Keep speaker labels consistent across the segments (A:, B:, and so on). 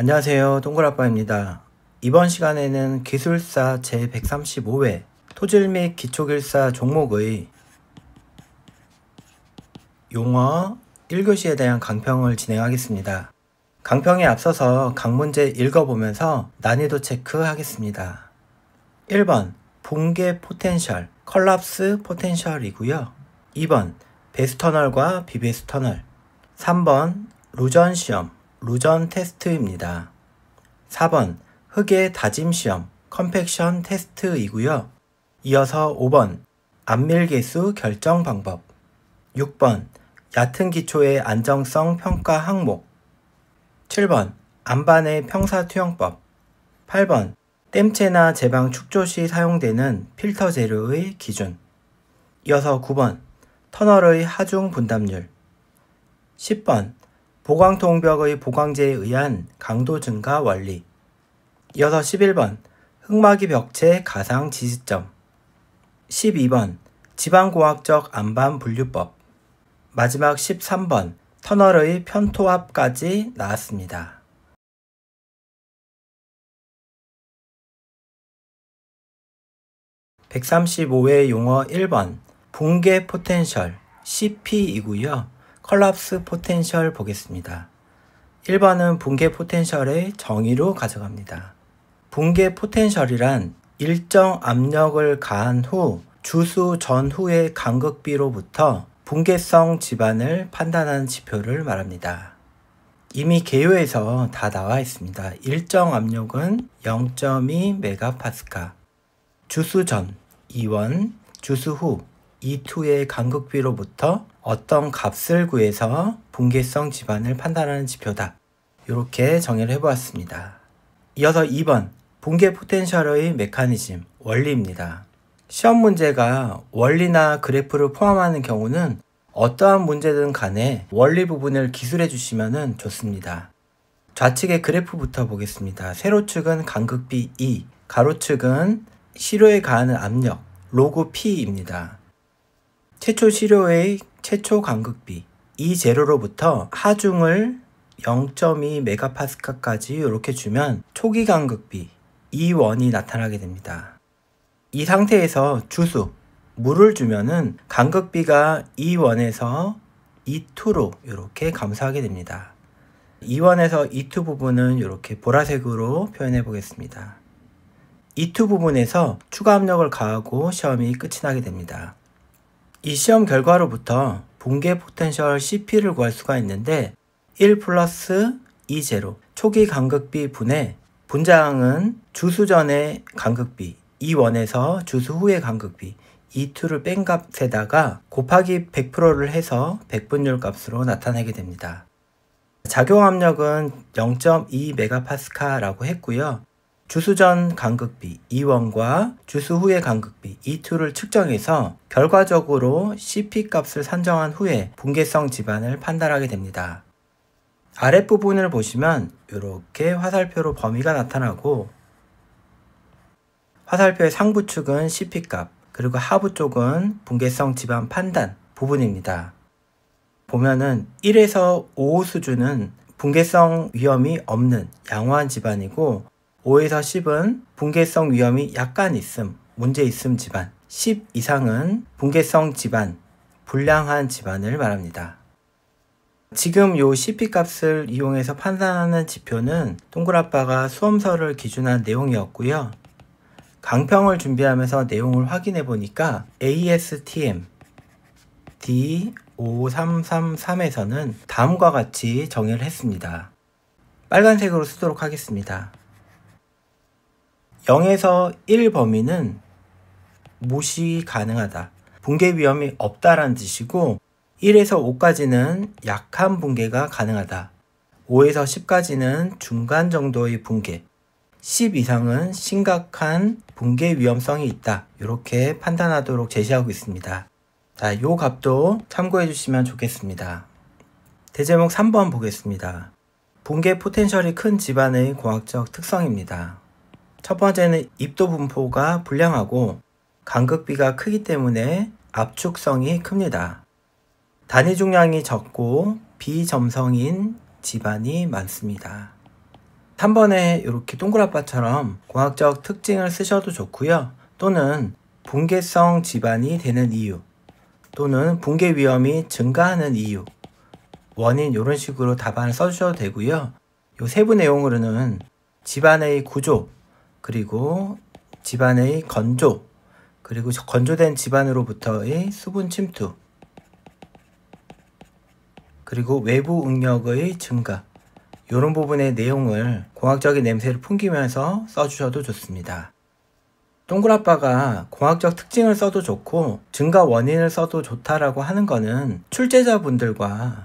A: 안녕하세요. 동굴아빠입니다. 이번 시간에는 기술사 제135회 토질 및 기초길사 종목의 용어 1교시에 대한 강평을 진행하겠습니다. 강평에 앞서서 강문제 읽어보면서 난이도 체크하겠습니다. 1번 붕괴 포텐셜, 컬랍스 포텐셜이고요. 2번 베스터널과 비베스터널. 3번 루전 시험, 루전 테스트입니다. 4번 흙의 다짐 시험, 컴팩션 테스트이고요. 이어서 5번 안밀계수 결정 방법. 6번 얕은 기초의 안정성 평가 항목. 7번 안반의 평사투영법. 8번 댐체나 제방 축조 시 사용되는 필터 재료의 기준. 이어서 9번 터널의 하중 분담률. 10번 보광통벽의 보광제에 의한 강도 증가 원리. 이어서 11번 흙막이 벽체 가상 지지점. 12번 지방공학적 안반 분류법. 마지막 13번 터널의 편토합까지 나왔습니다. (135회) 용어 1번 붕괴 포텐셜 CP이고요. 컬랍스 포텐셜 보겠습니다. 1번은 붕괴 포텐셜의 정의로 가져갑니다. 붕괴 포텐셜이란 일정 압력을 가한 후 주수 전후의 간극비로부터 붕괴성 지반을 판단하는 지표를 말합니다. 이미 개요에서 다 나와 있습니다. 일정 압력은 0.2MPa, 주수 전 E1, 주수 후 E2의 간극비로부터 어떤 값을 구해서 붕괴성 지반을 판단하는 지표다. 이렇게 정의를 해보았습니다. 이어서 2번 붕괴 포텐셜의 메커니즘, 원리입니다. 시험 문제가 원리나 그래프를 포함하는 경우는 어떠한 문제든 간에 원리 부분을 기술해 주시면 좋습니다. 좌측의 그래프부터 보겠습니다. 세로축은 간극비 E, 가로축은 시료에 가하는 압력 로그 P입니다. 최초 시료의 최초 간극비 E0로부터 하중을 0.2MPa까지 이렇게 주면 초기 간극비 E1이 나타나게 됩니다. 이 상태에서 주수, 물을 주면은 간극비가 E1에서 E2로 이렇게 감소하게 됩니다. E1에서 E2 부분은 이렇게 보라색으로 표현해 보겠습니다. E2 부분에서 추가 압력을 가하고 시험이 끝이 나게 됩니다. 이 시험 결과로부터 붕괴 포텐셜 CP를 구할 수가 있는데 1 플러스 E0 초기 간극비 분의 분자항은 주수 전의 간극비 E1에서 주수 후의 간극비 E2를 뺀 값에다가 곱하기 100%를 해서 백분율 값으로 나타내게 됩니다. 작용 압력은 0.2MPa라고 했고요. 주수 전 간극비 E1과 주수 후의 간극비 E2를 측정해서 결과적으로 CP 값을 산정한 후에 붕괴성 지반을 판단하게 됩니다. 아랫부분을 보시면 이렇게 화살표로 범위가 나타나고 화살표의 상부축은 CP 값, 그리고 하부 쪽은 붕괴성 지반 판단 부분입니다. 보면은 1에서 5 수준은 붕괴성 위험이 없는 양호한 지반이고 5에서 10은 붕괴성 위험이 약간 있음, 문제 있음 지반, 10 이상은 붕괴성 지반, 불량한 지반을 말합니다. 지금 요 CP 값을 이용해서 판단하는 지표는 동굴아빠가 수험서를 기준한 내용이었고요. 강평을 준비하면서 내용을 확인해 보니까 ASTM D5333에서는 다음과 같이 정의를 했습니다. 빨간색으로 쓰도록 하겠습니다. 0에서 1 범위는 무시 가능하다. 붕괴 위험이 없다라는 뜻이고 1에서 5까지는 약한 붕괴가 가능하다. 5에서 10까지는 중간 정도의 붕괴, 10 이상은 심각한 붕괴 위험성이 있다. 이렇게 판단하도록 제시하고 있습니다. 자, 이 값도 참고해 주시면 좋겠습니다. 대제목 3번 보겠습니다. 붕괴 포텐셜이 큰 지반의 공학적 특성입니다. 첫 번째는 입도 분포가 불량하고 간극비가 크기 때문에 압축성이 큽니다. 단위 중량이 적고 비점성인 지반이 많습니다. 3번에 이렇게 동그라빠처럼 공학적 특징을 쓰셔도 좋고요. 또는 붕괴성 지반이 되는 이유, 또는 붕괴 위험이 증가하는 이유, 원인 이런 식으로 답안을 써주셔도 되고요. 이 세부 내용으로는 지반의 구조, 그리고 지반의 건조, 그리고 건조된 지반으로부터의 수분 침투, 그리고 외부 응력의 증가, 이런 부분의 내용을 공학적인 냄새를 풍기면서 써주셔도 좋습니다. 동그라빠가 공학적 특징을 써도 좋고 증가 원인을 써도 좋다라고 하는 거는 출제자분들과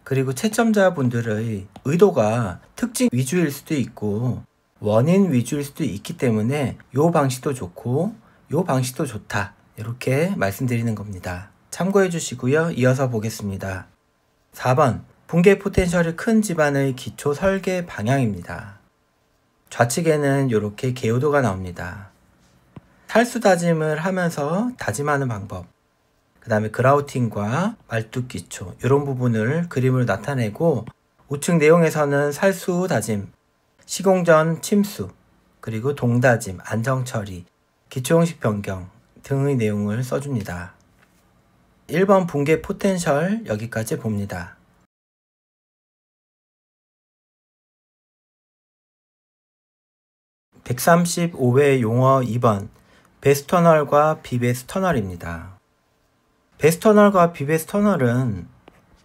A: 그리고 채점자분들의 의도가 특징 위주일 수도 있고 원인 위주일 수도 있기 때문에 요 방식도 좋고 요 방식도 좋다, 이렇게 말씀드리는 겁니다. 참고해 주시고요. 이어서 보겠습니다. 4번 붕괴 포텐셜이 큰 지반의 기초 설계 방향입니다. 좌측에는 이렇게 개요도가 나옵니다. 탈수 다짐을 하면서 다짐하는 방법, 그 다음에 그라우팅과 말뚝 기초 이런 부분을 그림으로 나타내고, 우측 내용에서는 살수 다짐, 시공전 침수, 그리고 동다짐, 안정처리, 기초형식 변경 등의 내용을 써줍니다. 1번 붕괴 포텐셜 여기까지 봅니다. 135회 용어 2번 베스터널과 비베스터널입니다. 베스터널과 비베스터널은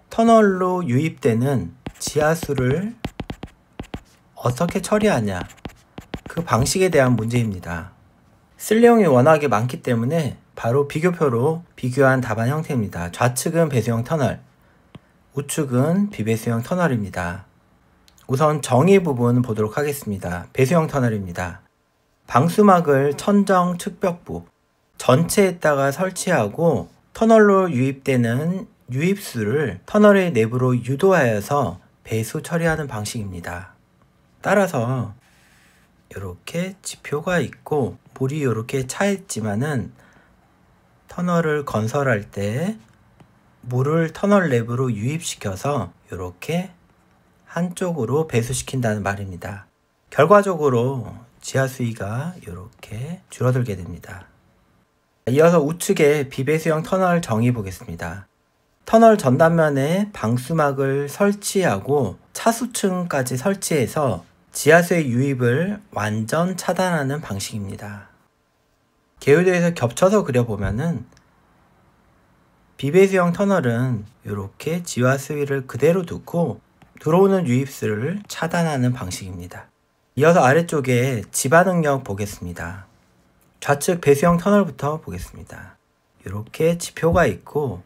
A: 터널로 유입되는 지하수를 어떻게 처리하냐, 그 방식에 대한 문제입니다. 쓸 내용이 워낙에 많기 때문에 바로 비교표로 비교한 답안 형태입니다. 좌측은 배수형 터널, 우측은 비배수형 터널입니다. 우선 정의 부분 보도록 하겠습니다. 배수형 터널입니다. 방수막을 천정 측벽부 전체에다가 설치하고 터널로 유입되는 유입수를 터널의 내부로 유도하여서 배수 처리하는 방식입니다. 따라서 이렇게 지표가 있고 물이 이렇게 차 있지만은 터널을 건설할 때 물을 터널 내부로 유입시켜서 이렇게 한쪽으로 배수시킨다는 말입니다. 결과적으로 지하수위가 이렇게 줄어들게 됩니다. 이어서 우측에 비배수형 터널 정의 보겠습니다. 터널 전단면에 방수막을 설치하고 차수층까지 설치해서 지하수의 유입을 완전 차단하는 방식입니다. 개요도에서 겹쳐서 그려보면은 비배수형 터널은 이렇게 지하수위를 그대로 두고 들어오는 유입수를 차단하는 방식입니다. 이어서 아래쪽에 지반응력 보겠습니다. 좌측 배수형 터널부터 보겠습니다. 이렇게 지표가 있고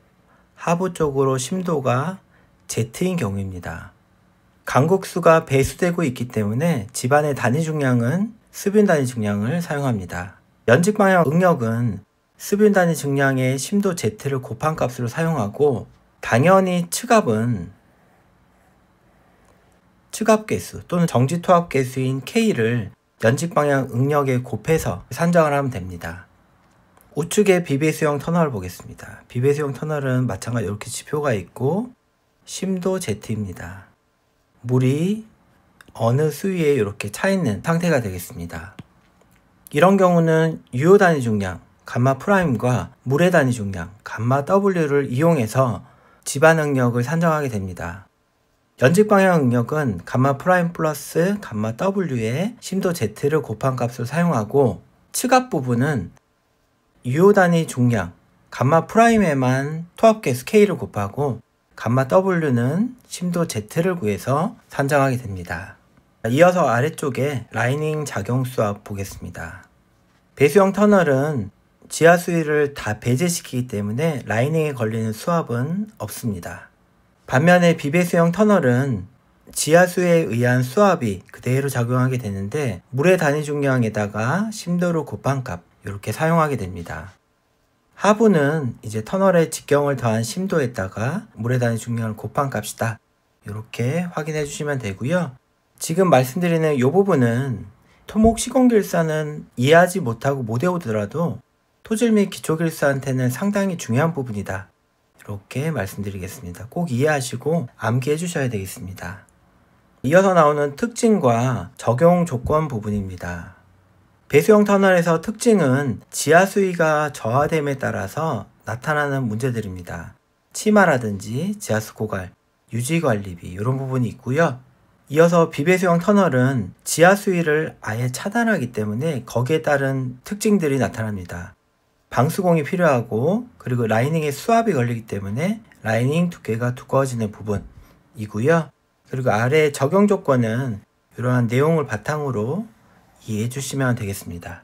A: 하부 쪽으로 심도가 Z인 경우입니다. 강국수가 배수되고 있기 때문에 지반의 단위 중량은 수분 단위 중량을 사용합니다. 연직 방향 응력은 수분 단위 중량의 심도 Z를 곱한 값으로 사용하고, 당연히 측압은 측압계수 또는 정지토합계수인 K를 연직방향 응력에 곱해서 산정을 하면 됩니다. 우측에 비배수형 터널을 보겠습니다. 비배수형 터널은 마찬가지로 이렇게 지표가 있고 심도 Z입니다. 물이 어느 수위에 이렇게 차 있는 상태가 되겠습니다. 이런 경우는 유효 단위 중량 감마 프라임과 물의 단위 중량 감마 W를 이용해서 지반 응력을 산정하게 됩니다. 연직 방향 응력은 감마 프라임 플러스 감마 W에 심도 Z를 곱한 값을 사용하고, 측압 부분은 유효 단위 중량 감마 프라임에만 토합계수 K를 곱하고 감마 W는 심도 Z를 구해서 산정하게 됩니다. 이어서 아래쪽에 라이닝 작용 수압 보겠습니다. 배수형 터널은 지하수위를 다 배제시키기 때문에 라이닝에 걸리는 수압은 없습니다. 반면에 비배수형 터널은 지하수에 의한 수압이 그대로 작용하게 되는데 물의 단위 중량에다가 심도를 곱한 값 이렇게 사용하게 됩니다. 하부는 이제 터널에 직경을 더한 심도에다가 물의 단위 중량을 곱한 값이다, 이렇게 확인해 주시면 되고요. 지금 말씀드리는 이 부분은 토목 시공길사는 이해하지 못하고 못 외우더라도 토질 및 기초길사한테는 상당히 중요한 부분이다, 이렇게 말씀드리겠습니다. 꼭 이해하시고 암기해 주셔야 되겠습니다. 이어서 나오는 특징과 적용 조건 부분입니다. 배수형 터널에서 특징은 지하 수위가 저하됨에 따라서 나타나는 문제들입니다. 치마라든지 지하수 고갈, 유지관리비 이런 부분이 있고요. 이어서 비배수형 터널은 지하 수위를 아예 차단하기 때문에 거기에 따른 특징들이 나타납니다. 방수공이 필요하고 그리고 라이닝에 수압이 걸리기 때문에 라이닝 두께가 두꺼워지는 부분이고요. 그리고 아래 적용 조건은 이러한 내용을 바탕으로 이해해 주시면 되겠습니다.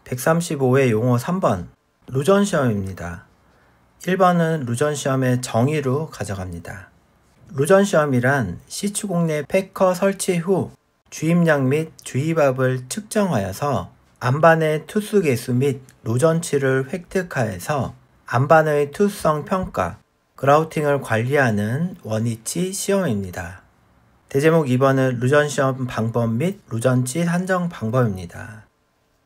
A: (135회) 용어 3번 루전 시험입니다. 1번은 루전 시험의 정의로 가져갑니다. 루전 시험이란 시추공 내 패커 설치 후 주입량 및 주입압을 측정하여서 안반의 투수 개수 및 루전치를 획득하여서 안반의 투수성 평가, 그라우팅을 관리하는 원위치 시험입니다. 대제목 2번은 루전 시험 방법 및 루전치 산정 방법입니다.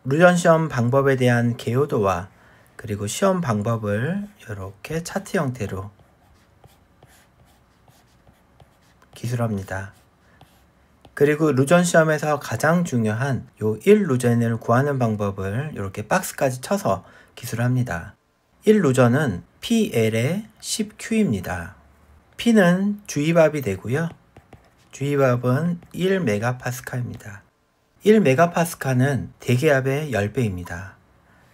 A: 루전 시험 방법에 대한 개요도와 그리고 시험 방법을 이렇게 차트 형태로 기술합니다. 그리고 루전 시험에서 가장 중요한 요 1루전을 구하는 방법을 이렇게 박스까지 쳐서 기술합니다. 1루전은 PL의 10Q입니다. P는 주입압이 되고요. 주입압은 1MPa입니다. 1MPa는 대기압의 10배입니다.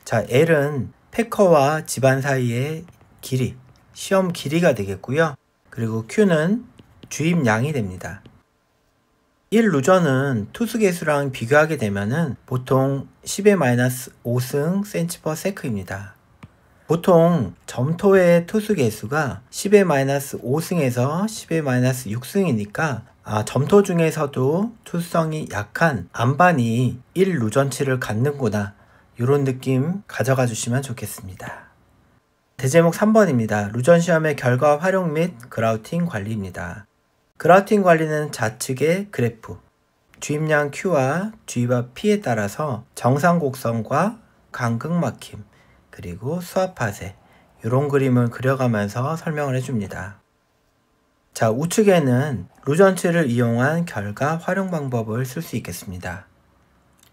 A: 자, L은 패커와 집안 사이의 길이, 시험 길이가 되겠고요. 그리고 Q는 주입량이 됩니다. 1루전은 투수 개수랑 비교하게 되면은 보통 10의 -5승 cm/s입니다. 보통 점토의 투수 개수가 10의 -5승에서 10의 -6승이니까 점토 중에서도 투수성이 약한 안반이 1루전치를 갖는구나, 이런 느낌 가져가 주시면 좋겠습니다. 대제목 3번입니다. 루전 시험의 결과 활용 및 그라우팅 관리입니다. 그라우팅 관리는 좌측의 그래프, 주입량 Q와 주입압 P에 따라서 정상 곡선과 간극 막힘, 그리고 수압 파쇄, 이런 그림을 그려가면서 설명을 해줍니다. 자, 우측에는 루전치를 이용한 결과 활용 방법을 쓸 수 있겠습니다.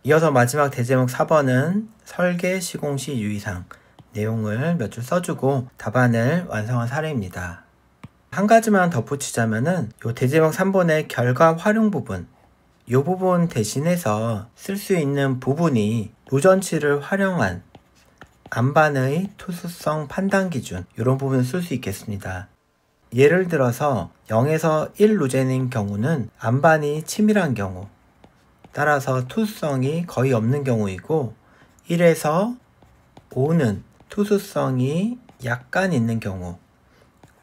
A: 이어서 마지막 대제목 4번은 설계 시공 시 유의사항, 내용을 몇 줄 써주고 답안을 완성한 사례입니다. 한 가지만 덧붙이자면은 요 대제목 3번의 결과 활용 부분, 이 부분 대신해서 쓸 수 있는 부분이 루전치를 활용한 안반의 투수성 판단 기준, 이런 부분을 쓸 수 있겠습니다. 예를 들어서 0에서 1루젠인 경우는 안반이 치밀한 경우, 따라서 투수성이 거의 없는 경우이고 1에서 5는 투수성이 약간 있는 경우,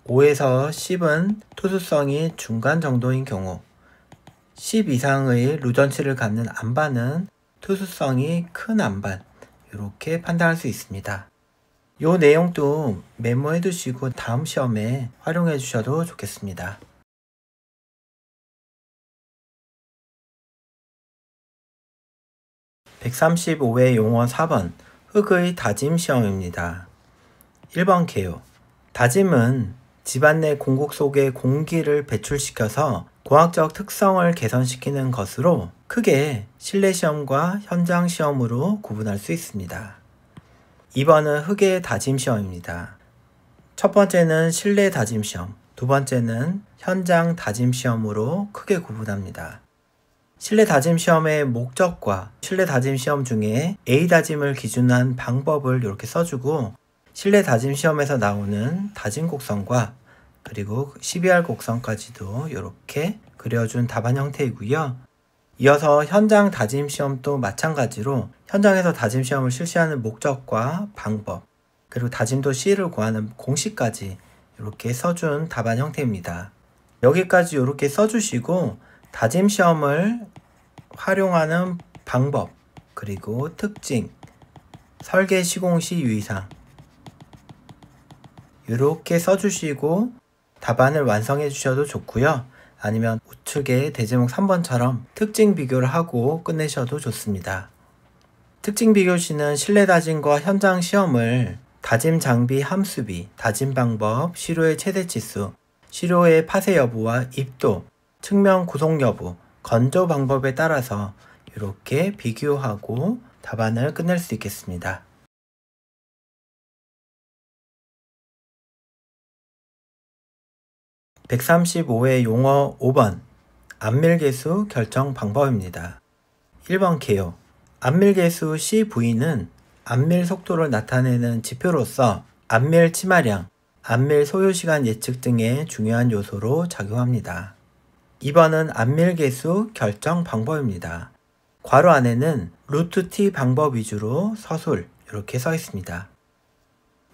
A: 5에서 10은 투수성이 중간 정도인 경우, 10 이상의 루전치를 갖는 안반은 투수성이 큰 안반, 이렇게 판단할 수 있습니다. 이 내용도 메모해 두시고 다음 시험에 활용해 주셔도 좋겠습니다. (135회) 용어 4번 흙의 다짐 시험입니다. 1번 개요. 다짐은 집안 내 공국 속에 공기를 배출시켜서 공학적 특성을 개선시키는 것으로 크게 실내 시험과 현장 시험으로 구분할 수 있습니다. 2번은 흙의 다짐 시험입니다. 첫 번째는 실내 다짐 시험, 두 번째는 현장 다짐 시험으로 크게 구분합니다. 실내 다짐 시험의 목적과 실내 다짐 시험 중에 A 다짐을 기준으로 한 방법을 이렇게 써주고, 실내 다짐 시험에서 나오는 다짐 곡선과 그리고 12R 곡선까지도 이렇게 그려준 답안 형태이고요. 이어서 현장 다짐 시험도 마찬가지로 현장에서 다짐 시험을 실시하는 목적과 방법, 그리고 다짐도 C를 구하는 공식까지 이렇게 써준 답안 형태입니다. 여기까지 이렇게 써주시고 다짐 시험을 활용하는 방법, 그리고 특징, 설계 시공 시 유의사항 이렇게 써주시고 답안을 완성해 주셔도 좋고요. 아니면 우측에 대제목 3번처럼 특징 비교를 하고 끝내셔도 좋습니다. 특징 비교시는 실내 다짐과 현장 시험을 다짐 장비 함수비, 다짐 방법, 시료의 최대치수, 시료의 파쇄 여부와 입도, 측면 구속 여부, 건조 방법에 따라서 이렇게 비교하고 답안을 끝낼 수 있겠습니다. 135회 용어 5번 안밀계수 결정 방법입니다. 1번 개요. 안밀계수 CV는 안밀 속도를 나타내는 지표로서 안밀 치마량, 안밀 소요시간 예측 등의 중요한 요소로 작용합니다. 2번은 안밀계수 결정 방법입니다. 괄호 안에는 루트 T 방법 위주로 서술 이렇게 써 있습니다.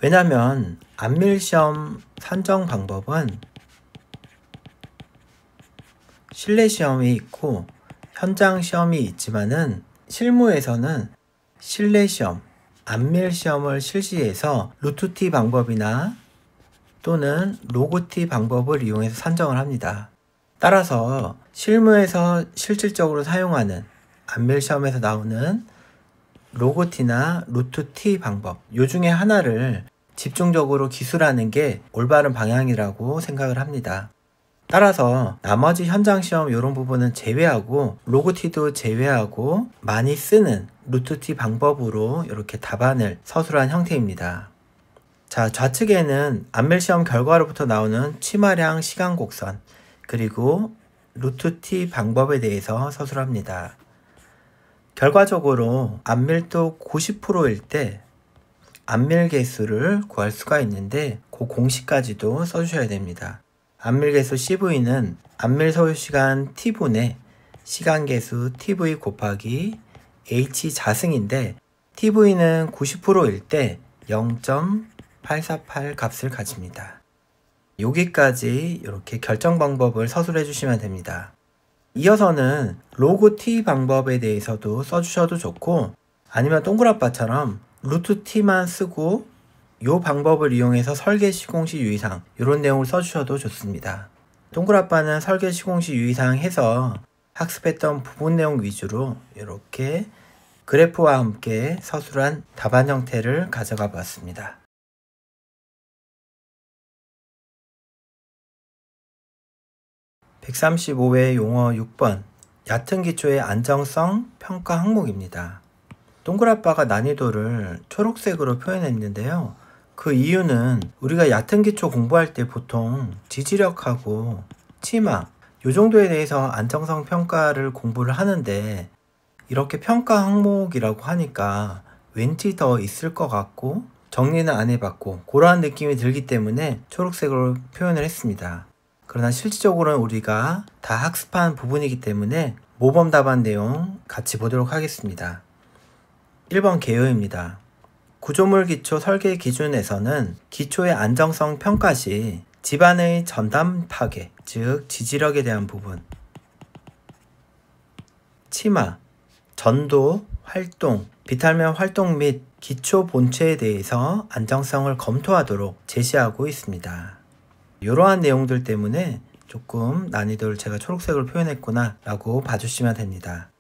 A: 왜냐하면 안밀시험 산정 방법은 실내 시험이 있고 현장 시험이 있지만은 실무에서는 실내 시험, 안밀 시험을 실시해서 루트 T 방법이나 또는 로그 T 방법을 이용해서 산정을 합니다. 따라서 실무에서 실질적으로 사용하는 안밀 시험에서 나오는 로그 T나 루트 T 방법, 요 중에 하나를 집중적으로 기술하는 게 올바른 방향이라고 생각을 합니다. 따라서 나머지 현장 시험 이런 부분은 제외하고 로그 T도 제외하고 많이 쓰는 루트 T 방법으로 이렇게 답안을 서술한 형태입니다. 자, 좌측에는 안밀 시험 결과로부터 나오는 치마량 시간 곡선 그리고 루트 T 방법에 대해서 서술합니다. 결과적으로 안밀도 90%일 때 안밀 개수를 구할 수가 있는데 그 공식까지도 써주셔야 됩니다. 안밀 개수 CV는 안밀 소요시간 T분의 시간 개수 TV 곱하기 H 자승인데 TV는 90%일 때 0.848 값을 가집니다. 여기까지 이렇게 결정 방법을 서술해 주시면 됩니다. 이어서는 로그 T 방법에 대해서도 써주셔도 좋고 아니면 동그라빠처럼 루트 T만 쓰고 이 방법을 이용해서 설계 시공시 유의사항 이런 내용을 써주셔도 좋습니다. 동그라빠는 설계 시공시 유의사항 해서 학습했던 부분 내용 위주로 이렇게 그래프와 함께 서술한 답안 형태를 가져가 보았습니다. 135회 용어 6번 얕은 기초의 안정성 평가 항목입니다. 동그라빠가 난이도를 초록색으로 표현했는데요. 그 이유는 우리가 얕은 기초 공부할 때 보통 지지력하고 치마 이 정도에 대해서 안정성 평가를 공부를 하는데 이렇게 평가 항목이라고 하니까 왠지 더 있을 것 같고 정리는 안 해봤고 그러한 느낌이 들기 때문에 초록색으로 표현을 했습니다. 그러나 실질적으로는 우리가 다 학습한 부분이기 때문에 모범 답안 내용 같이 보도록 하겠습니다. 1번 개요입니다. 구조물 기초 설계 기준에서는 기초의 안정성 평가 시 집안의 전담 파괴, 즉 지지력에 대한 부분, 치마, 전도, 활동, 비탈면 활동 및 기초 본체에 대해서 안정성을 검토하도록 제시하고 있습니다. 이러한 내용들 때문에 조금 난이도를 제가 초록색으로 표현했구나 라고 봐주시면 됩니다.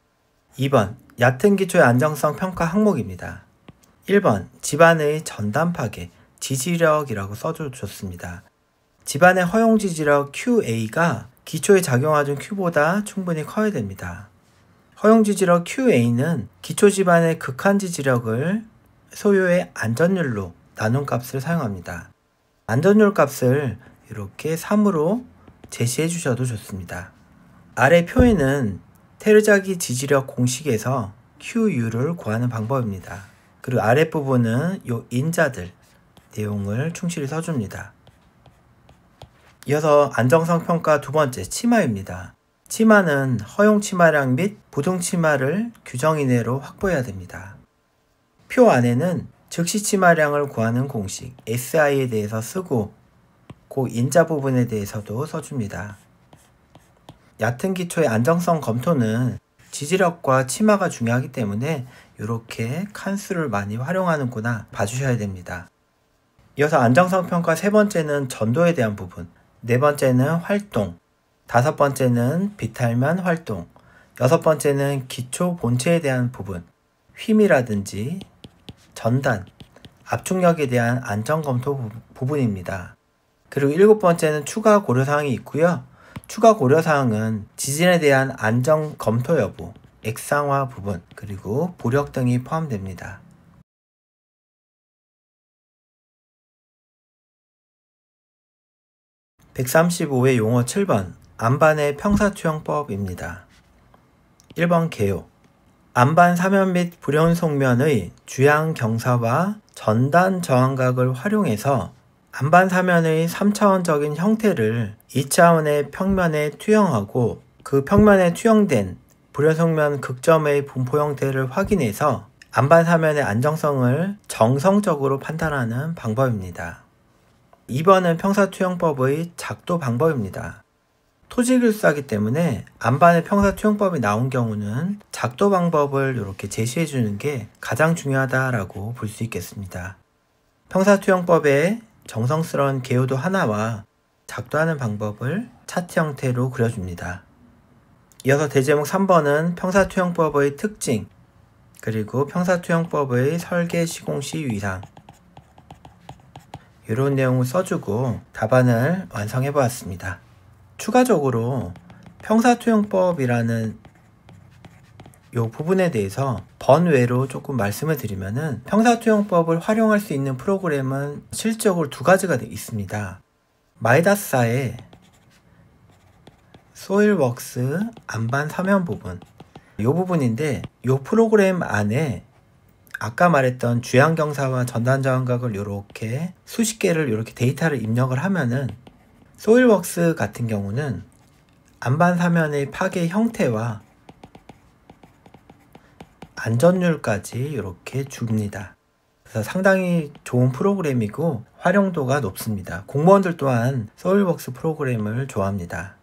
A: 2번 얕은 기초의 안정성 평가 항목입니다. 1번 집안의 전담 파괴, 지지력이라고 써줬습니다. 집안의 허용 지지력 QA가 기초에 작용하는 Q보다 충분히 커야 됩니다. 허용 지지력 QA는 기초 집안의 극한 지지력을 소요의 안전율로 나눈 값을 사용합니다. 안전율 값을 이렇게 3으로 제시해 주셔도 좋습니다. 아래 표에는 테르자기 지지력 공식에서 QU를 구하는 방법입니다. 그리고 아랫부분은 이 인자들 내용을 충실히 써줍니다. 이어서 안정성 평가 두 번째 치마입니다. 치마는 허용 치마량 및 부등 치마를 규정 이내로 확보해야 됩니다. 표 안에는 즉시 치마량을 구하는 공식 SI에 대해서 쓰고 그 인자 부분에 대해서도 써줍니다. 얕은 기초의 안정성 검토는 지지력과 치마가 중요하기 때문에 이렇게 칸수를 많이 활용하는구나 봐주셔야 됩니다. 이어서 안정성 평가 세 번째는 전도에 대한 부분, 네 번째는 활동, 다섯 번째는 비탈면 활동, 여섯 번째는 기초 본체에 대한 부분, 휨이라든지 전단, 압축력에 대한 안전 검토 부분입니다. 그리고 7번째는 추가 고려사항이 있고요. 추가 고려사항은 지진에 대한 안전 검토 여부, 액상화 부분, 그리고 부력 등이 포함됩니다. 135회 용어 7번 안반의 평사투영법입니다. 1번 개요. 안반 사면 및 불연속면의 주양 경사와 전단 저항각을 활용해서 안반 사면의 3차원적인 형태를 2차원의 평면에 투영하고 그 평면에 투영된 불연속면 극점의 분포 형태를 확인해서 안반 사면의 안정성을 정성적으로 판단하는 방법입니다. 2번은 평사투영법의 작도 방법입니다. 토지길수하기 때문에 안반의 평사투영법이 나온 경우는 작도 방법을 이렇게 제시해 주는 게 가장 중요하다라고 볼 수 있겠습니다. 평사투영법의 정성스러운 개요도 하나와 작도하는 방법을 차트 형태로 그려줍니다. 이어서 대제목 3번은 평사투영법의 특징, 그리고 평사투영법의 설계 시공시 위상, 이런 내용을 써주고 답안을 완성해 보았습니다. 추가적으로 평사투영법이라는 이 부분에 대해서 번외로 조금 말씀을 드리면은 평사투영법을 활용할 수 있는 프로그램은 실질적으로 두 가지가 있습니다. 마이다스사의 소일웍스 안반 사면 부분, 이 부분인데 이 프로그램 안에 아까 말했던 주양경사와 전단저항각을 이렇게 수십 개를 이렇게 데이터를 입력을 하면은 소일웍스 같은 경우는 안반 사면의 파괴 형태와 안전율까지 이렇게 줍니다. 그래서 상당히 좋은 프로그램이고 활용도가 높습니다. 공무원들 또한 소일웍스 프로그램을 좋아합니다.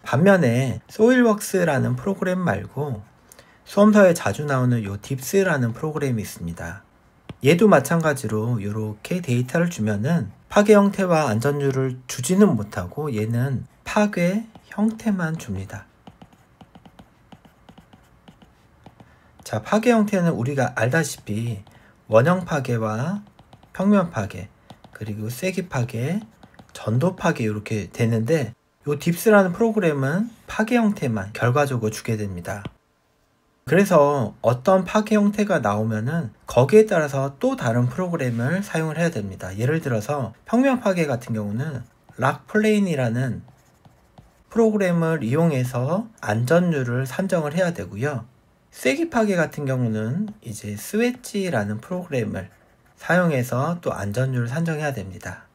A: 반면에 소일웍스라는 프로그램 말고 수험서에 자주 나오는 요 딥스라는 프로그램이 있습니다. 얘도 마찬가지로 이렇게 데이터를 주면은 파괴 형태와 안전율을 주지는 못하고 얘는 파괴 형태만 줍니다. 자, 파괴 형태는 우리가 알다시피 원형 파괴와 평면 파괴, 그리고 쐐기 파괴, 전도 파괴 이렇게 되는데 요 딥스라는 프로그램은 파괴 형태만 결과적으로 주게 됩니다. 그래서 어떤 파괴 형태가 나오면은 거기에 따라서 또 다른 프로그램을 사용을 해야 됩니다. 예를 들어서 평면 파괴 같은 경우는 락플레인이라는 프로그램을 이용해서 안전율을 산정을 해야 되고요. 쐐기 파괴 같은 경우는 이제 스웨지라는 프로그램을 사용해서 또 안전율을 산정해야 됩니다.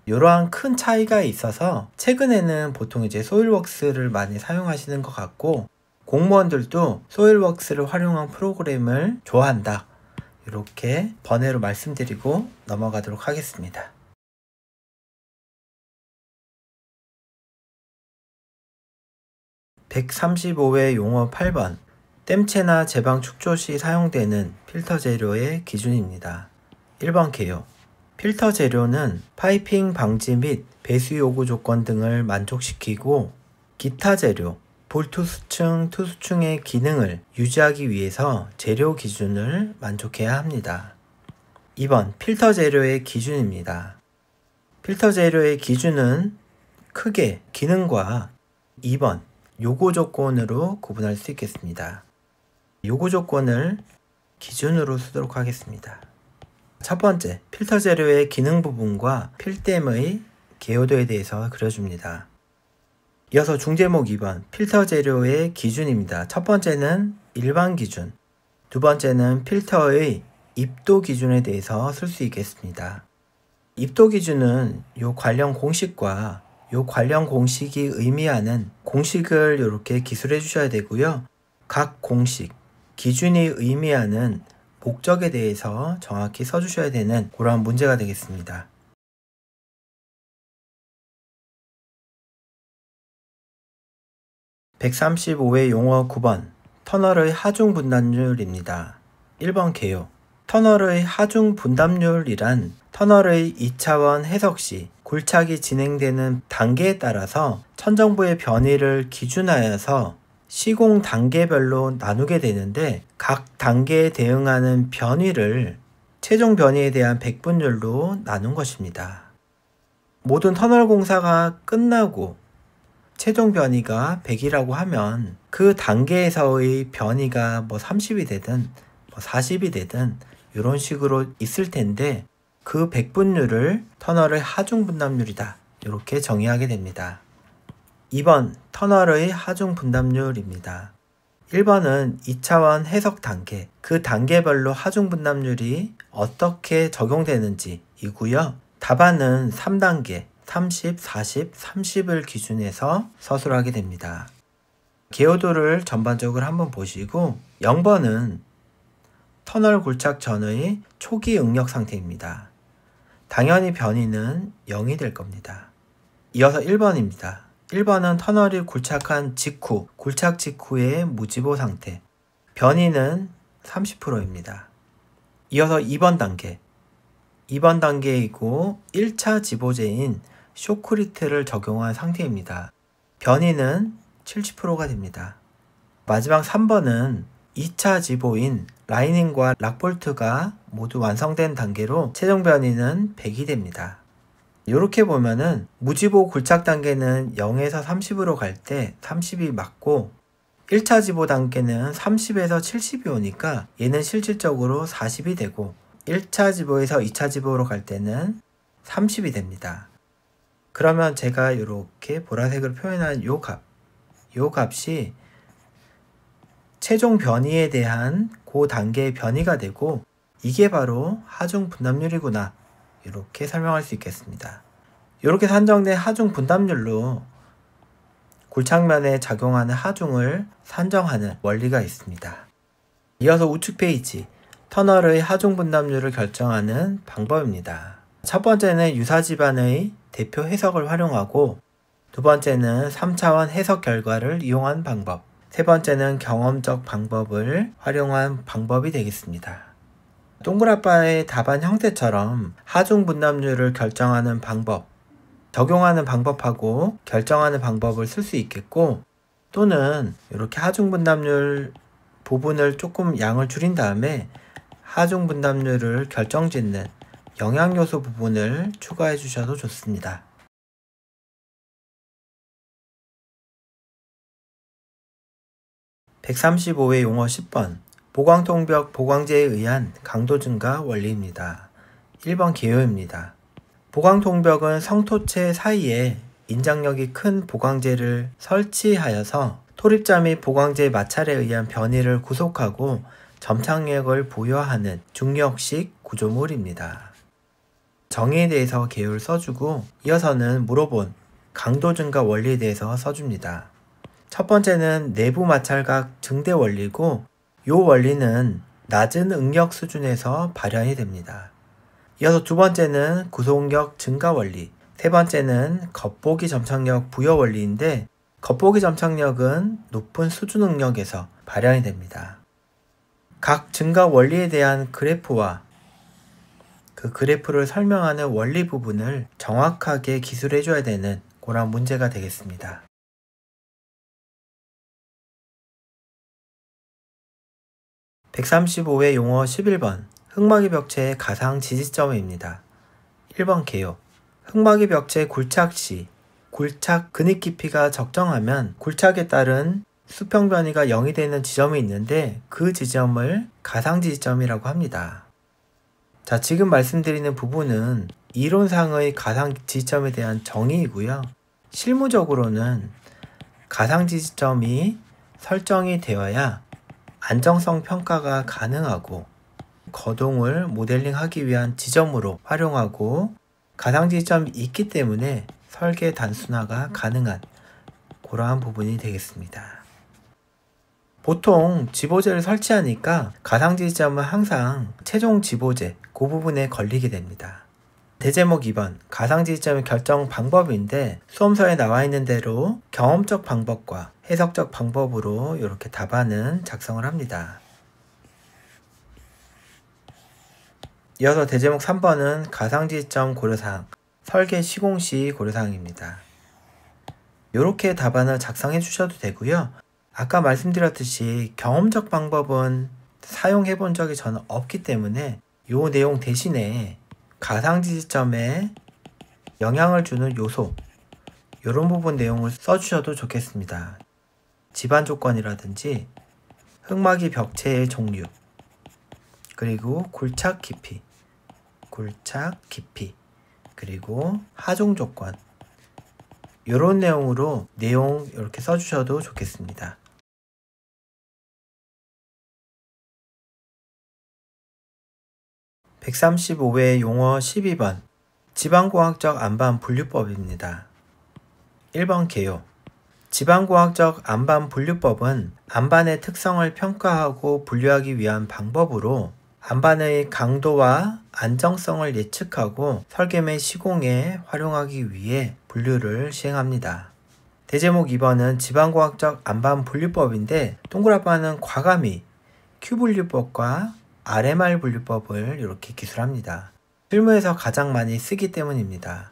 A: 이러한 큰 차이가 있어서 최근에는 보통 이제 소일웍스를 많이 사용하시는 것 같고 공무원들도 소일웍스를 활용한 프로그램을 좋아한다. 이렇게 번외로 말씀드리고 넘어가도록 하겠습니다. (135회) 용어 8번 댐체나 제방 축조 시 사용되는 필터 재료의 기준입니다. 1번 개요. 필터 재료는 파이핑 방지 및 배수 요구 조건 등을 만족시키고 기타 재료, 볼투수층, 투수층의 기능을 유지하기 위해서 재료 기준을 만족해야 합니다. 2번 필터 재료의 기준입니다. 필터 재료의 기준은 크게 기능과 2번 요구 조건으로 구분할 수 있겠습니다. 요구 조건을 기준으로 쓰도록 하겠습니다. 첫 번째, 필터 재료의 기능 부분과 필댐의 개요도에 대해서 그려줍니다. 이어서 중제목 2번, 필터 재료의 기준입니다. 첫 번째는 일반 기준, 두 번째는 필터의 입도 기준에 대해서 쓸 수 있겠습니다. 입도 기준은 요 관련 공식과 요 관련 공식이 의미하는 공식을 이렇게 기술해 주셔야 되고요. 각 공식, 기준이 의미하는 목적에 대해서 정확히 써주셔야 되는 그러한 문제가 되겠습니다. (135회) 용어 9번 터널의 하중 분담률입니다. 1번 개요. 터널의 하중 분담률이란 터널의 2차원 해석 시 굴착이 진행되는 단계에 따라서 천정부의 변이를 기준하여서 시공 단계별로 나누게 되는데 각 단계에 대응하는 변이를 최종 변이에 대한 백분율로 나눈 것입니다. 모든 터널 공사가 끝나고 최종 변이가 100이라고 하면 그 단계에서의 변이가 30이 되든 40이 되든 이런 식으로 있을 텐데 그 백분율을 터널의 하중 분담률이다 이렇게 정의하게 됩니다. 2번 터널의 하중 분담률입니다. 1번은 2차원 해석 단계, 그 단계별로 하중 분담률이 어떻게 적용되는지 이고요. 답안은 3단계 30, 40, 30을 기준해서 서술하게 됩니다. 개요도를 전반적으로 한번 보시고 0번은 터널 굴착 전의 초기 응력 상태입니다. 당연히 변이는 0이 될 겁니다. 이어서 1번입니다. 1번은 터널이 굴착한 직후, 굴착 직후의 무지보 상태. 변이는 30%입니다. 이어서 2번 단계. 2번 단계이고 1차 지보제인 쇼크리트를 적용한 상태입니다. 변이는 70%가 됩니다. 마지막 3번은 2차 지보인 라이닝과 락볼트가 모두 완성된 단계로 최종 변이는 100이 됩니다. 이렇게 보면은 무지보 굴착 단계는 0에서 30으로 갈 때 30이 맞고 1차 지보 단계는 30에서 70이 오니까 얘는 실질적으로 40이 되고 1차 지보에서 2차 지보로 갈 때는 30이 됩니다. 그러면 제가 이렇게 보라색으로 표현한 요 값이 최종 변이에 대한 그 단계의 변이가 되고 이게 바로 하중 분담률이구나 이렇게 설명할 수 있겠습니다. 이렇게 산정된 하중 분담률로 굴착면에 작용하는 하중을 산정하는 원리가 있습니다. 이어서 우측 페이지, 터널의 하중 분담률을 결정하는 방법입니다. 첫 번째는 유사집안의 대표 해석을 활용하고 두 번째는 3차원 해석 결과를 이용한 방법, 세 번째는 경험적 방법을 활용한 방법이 되겠습니다. 동그라빠의 답안 형태처럼 하중 분담률을 결정하는 방법, 적용하는 방법하고 결정하는 방법을 쓸 수 있겠고 또는 이렇게 하중 분담률 부분을 조금 양을 줄인 다음에 하중 분담률을 결정짓는 영향요소 부분을 추가해 주셔도 좋습니다. (135회) 용어 10번 보광통벽 보광제에 의한 강도 증가 원리입니다. 1번 개요입니다. 보광통벽은 성토체 사이에 인장력이 큰 보광제를 설치하여서 토립자 및 보광제 마찰에 의한 변이를 구속하고 점착력을 부여하는 중력식 구조물입니다. 정의에 대해서 개요를 써주고 이어서는 물어본 강도 증가 원리에 대해서 써줍니다. 첫 번째는 내부 마찰각 증대 원리고 이 원리는 낮은 응력 수준에서 발현이 됩니다. 이어서 두 번째는 구속력 증가 원리, 세 번째는 겉보기 점착력 부여 원리인데 겉보기 점착력은 높은 수준 응력에서 발현이 됩니다. 각 증가 원리에 대한 그래프와 그 그래프를 설명하는 원리 부분을 정확하게 기술해 줘야 되는 그런 문제가 되겠습니다. (135회) 용어 11번 흑마기 벽체의 가상 지지점입니다. 1번 개요. 흑마기 벽체 굴착 시 굴착 근입 깊이가 적정하면 굴착에 따른 수평 변이가 0이 되는 지점이 있는데 그 지점을 가상 지지점이라고 합니다. 자, 지금 말씀드리는 부분은 이론상의 가상 지지점에 대한 정의이고요. 실무적으로는 가상 지지점이 설정이 되어야 안정성 평가가 가능하고 거동을 모델링하기 위한 지점으로 활용하고 가상 지점이 있기 때문에 설계 단순화가 가능한 그러한 부분이 되겠습니다. 보통 지보제를 설치하니까 가상 지점은 항상 최종 지보제 그 부분에 걸리게 됩니다. 대제목 2번 가상 지점의 결정 방법인데 수험서에 나와 있는 대로 경험적 방법과 해석적 방법으로 이렇게 답안은 작성을 합니다. 이어서 대제목 3번은 가상지점 고려사항, 설계 시공 시 고려사항입니다. 이렇게 답안을 작성해 주셔도 되고요. 아까 말씀드렸듯이 경험적 방법은 사용해 본 적이 저는 없기 때문에 요 내용 대신에 가상지지점에 영향을 주는 요소, 이런 부분 내용을 써주셔도 좋겠습니다. 집안 조건이라든지 흙막이 벽체의 종류, 그리고 굴착 깊이, 그리고 하종 조건, 이런 내용으로 내용 이렇게 써주셔도 좋겠습니다. 135회 용어 12번 지방공학적 안반 분류법입니다. 1번 개요. 지방공학적 안반 분류법은 안반의 특성을 평가하고 분류하기 위한 방법으로 안반의 강도와 안정성을 예측하고 설계 및 시공에 활용하기 위해 분류를 시행합니다. 대제목 2번은 지방공학적 안반 분류법인데 동그라빠는 과감히 Q분류법과 RMR 분류법을 이렇게 기술합니다. 실무에서 가장 많이 쓰기 때문입니다.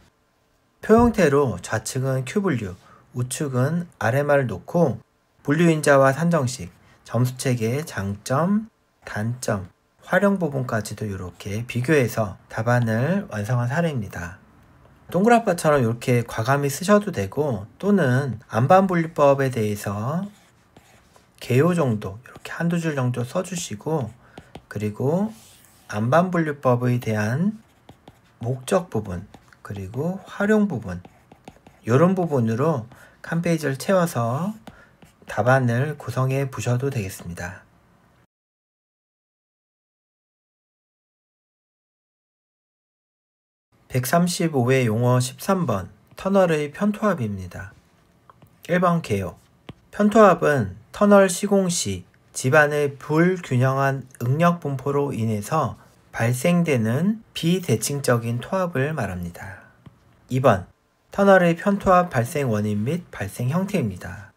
A: 표 형태로 좌측은 Q분류, 우측은 RMR을 놓고 분류인자와 산정식, 점수체계의 장점, 단점, 활용 부분까지도 이렇게 비교해서 답안을 완성한 사례입니다. 동그라빠처럼 이렇게 과감히 쓰셔도 되고 또는 안반분류법에 대해서 개요 정도 이렇게 한두 줄 정도 써주시고 그리고 안반분류법에 대한 목적 부분 그리고 활용 부분 이런 부분으로 한 페이지를 채워서 답안을 구성해 보셔도 되겠습니다. 135회 용어 13번 터널의 편토합입니다. 1번 개요. 편토합은 터널 시공 시 집안의 불균형한 응력 분포로 인해서 발생되는 비대칭적인 토합을 말합니다. 2번 터널의 편토합 발생 원인 및 발생 형태입니다.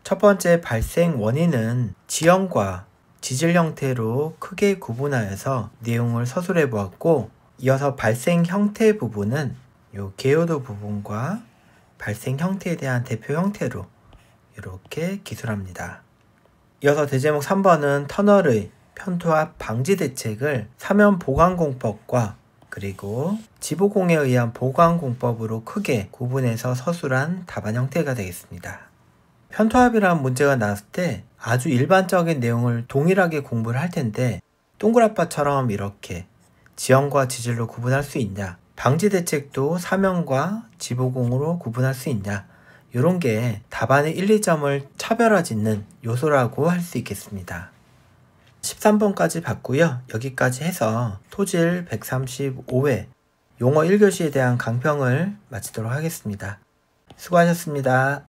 A: 첫 번째 발생 원인은 지형과 지질 형태로 크게 구분하여서 내용을 서술해 보았고 이어서 발생 형태 부분은 요 개요도 부분과 발생 형태에 대한 대표 형태로 이렇게 기술합니다. 이어서 대제목 3번은 터널의 편토합 방지 대책을 사면 보강공법과 그리고 지보공에 의한 보강공법으로 크게 구분해서 서술한 답안 형태가 되겠습니다. 편토합이라는 문제가 나왔을 때 아주 일반적인 내용을 동일하게 공부를 할 텐데 동그라빠처럼 이렇게 지형과 지질로 구분할 수 있냐, 방지 대책도 사면과 지보공으로 구분할 수 있냐, 이런 게 답안의 1, 2점을 차별화짓는 요소라고 할 수 있겠습니다. 13번까지 봤고요. 여기까지 해서 토질 135회 용어 1교시에 대한 강평을 마치도록 하겠습니다. 수고하셨습니다.